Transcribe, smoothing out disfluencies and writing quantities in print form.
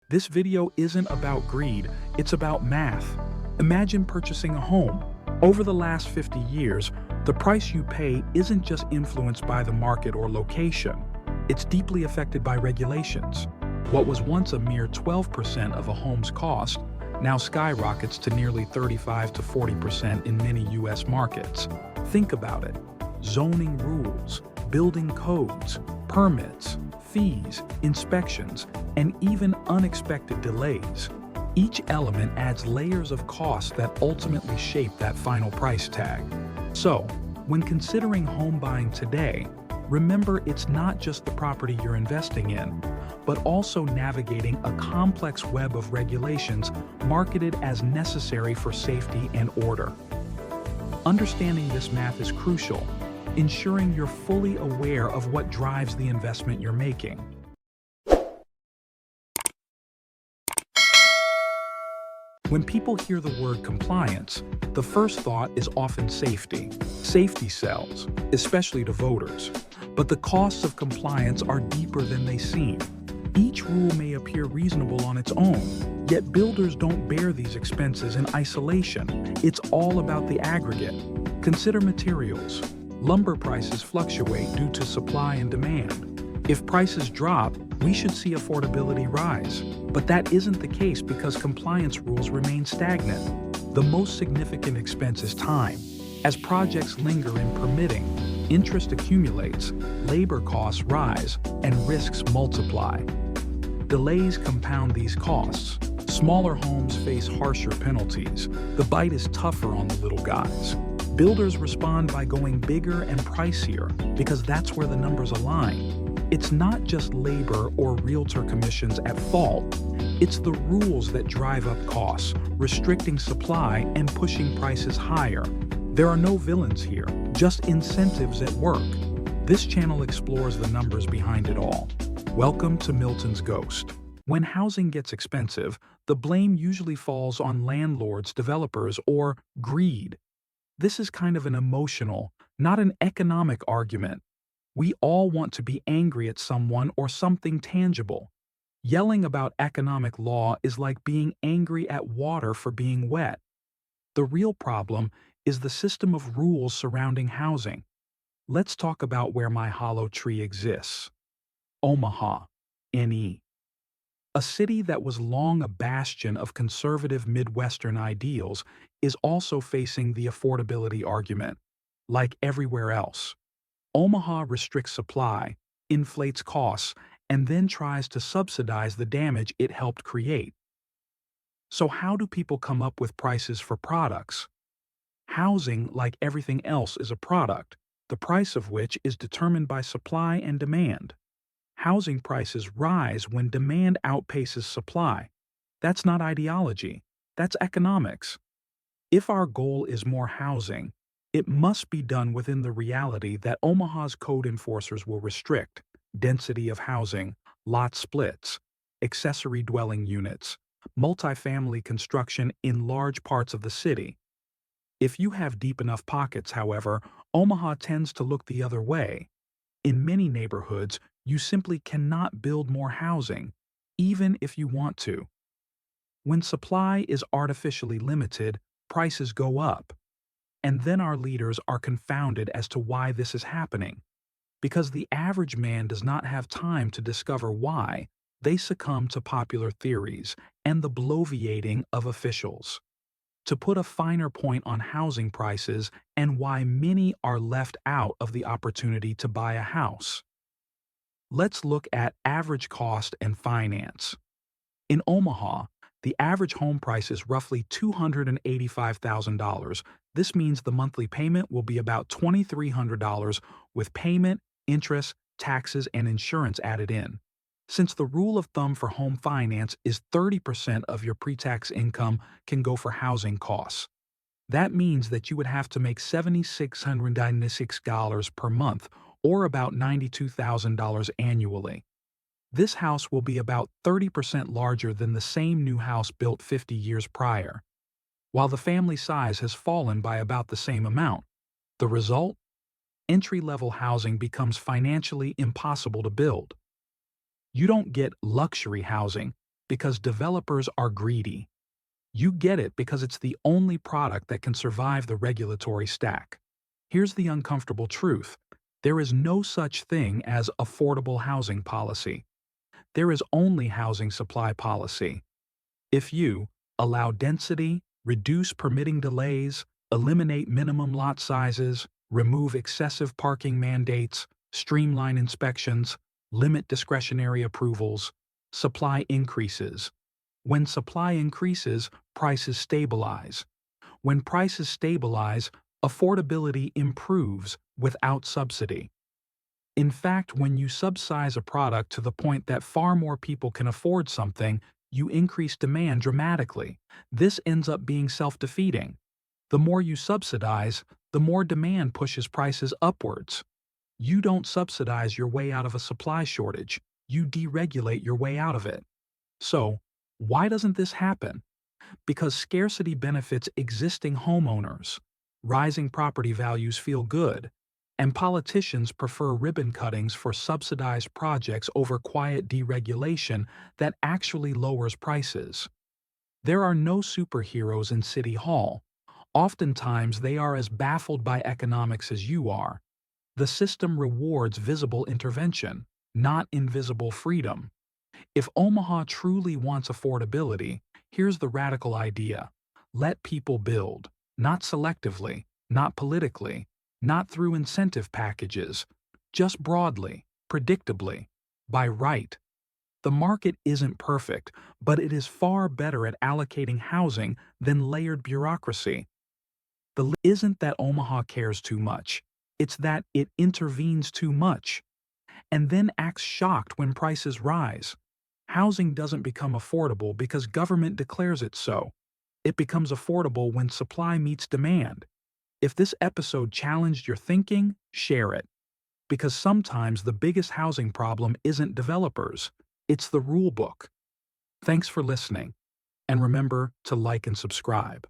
This video isn't about greed, it's about math. Imagine purchasing a home. Over the last 50 years, the price you pay isn't just influenced by the market or location. It's deeply affected by regulations. What was once a mere 12% of a home's cost now skyrockets to nearly 35 to 40% in many U.S. markets. Think about it. Zoning rules, building codes, permits, fees, inspections, and even unexpected delays. Each element adds layers of cost that ultimately shape that final price tag. So, when considering home buying today, remember it's not just the property you're investing in, but also navigating a complex web of regulations marketed as necessary for safety and order. Understanding this math is crucial, ensuring you're fully aware of what drives the investment you're making. When people hear the word compliance, the first thought is often safety. Safety sells, especially to voters. But the costs of compliance are deeper than they seem. Each rule may appear reasonable on its own, yet builders don't bear these expenses in isolation. It's all about the aggregate. Consider materials. Lumber prices fluctuate due to supply and demand. If prices drop, we should see affordability rise. But that isn't the case because compliance rules remain stagnant. The most significant expense is time. As projects linger in permitting, interest accumulates, labor costs rise, and risks multiply. Delays compound these costs. Smaller homes face harsher penalties. The bite is tougher on the little guys. Builders respond by going bigger and pricier because that's where the numbers align. It's not just labor or realtor commissions at fault. It's the rules that drive up costs, restricting supply and pushing prices higher. There are no villains here, just incentives at work. This channel explores the numbers behind it all. Welcome to Miltons Ghost. When housing gets expensive, the blame usually falls on landlords, developers, or greed. This is kind of an emotional, not an economic argument. We all want to be angry at someone or something tangible. Yelling about economic law is like being angry at water for being wet. The real problem is the system of rules surrounding housing. Let's talk about where my hollow tree exists. Omaha, NE. A city that was long a bastion of conservative Midwestern ideals is also facing the affordability argument. Like everywhere else, Omaha restricts supply, inflates costs, and then tries to subsidize the damage it helped create. So how do people come up with prices for products? Housing, like everything else, is a product, the price of which is determined by supply and demand. Housing prices rise when demand outpaces supply. That's not ideology, that's economics. If our goal is more housing, it must be done within the reality that Omaha's code enforcers will restrict density of housing, lot splits, accessory dwelling units, multifamily construction in large parts of the city. If you have deep enough pockets, however, Omaha tends to look the other way. In many neighborhoods, you simply cannot build more housing, even if you want to. When supply is artificially limited, prices go up. And then our leaders are confounded as to why this is happening. Because the average man does not have time to discover why, they succumb to popular theories and the bloviating of officials. To put a finer point on housing prices and why many are left out of the opportunity to buy a house, let's look at average cost and finance. In Omaha, the average home price is roughly $285,000. This means the monthly payment will be about $2,300 with payment, interest, taxes, and insurance added in. Since the rule of thumb for home finance is 30% of your pre-tax income can go for housing costs, that means that you would have to make $7,696 per month, or about $92,000 annually. This house will be about 30% larger than the same new house built 50 years prior, while the family size has fallen by about the same amount. The result? Entry-level housing becomes financially impossible to build. You don't get luxury housing, because developers are greedy. You get it because it's the only product that can survive the regulatory stack. Here's the uncomfortable truth. There is no such thing as affordable housing policy. There is only housing supply policy. If you allow density, reduce permitting delays, eliminate minimum lot sizes, remove excessive parking mandates, streamline inspections, limit discretionary approvals, supply increases. When supply increases, prices stabilize. When prices stabilize, affordability improves without subsidy. In fact, when you subsidize a product to the point that far more people can afford something, you increase demand dramatically. This ends up being self-defeating. The more you subsidize, the more demand pushes prices upwards. You don't subsidize your way out of a supply shortage, you deregulate your way out of it. So, why doesn't this happen? Because scarcity benefits existing homeowners. Rising property values feel good, and politicians prefer ribbon cuttings for subsidized projects over quiet deregulation that actually lowers prices. There are no superheroes in City Hall. Oftentimes, they are as baffled by economics as you are. The system rewards visible intervention, not invisible freedom. If Omaha truly wants affordability, here's the radical idea. Let people build, not selectively, not politically, not through incentive packages, just broadly, predictably, by right. The market isn't perfect, but it is far better at allocating housing than layered bureaucracy. Isn't that Omaha cares too much. It's that it intervenes too much, and then acts shocked when prices rise. Housing doesn't become affordable because government declares it so. It becomes affordable when supply meets demand. If this episode challenged your thinking, share it. Because sometimes the biggest housing problem isn't developers, it's the rule book. Thanks for listening, and remember to like and subscribe.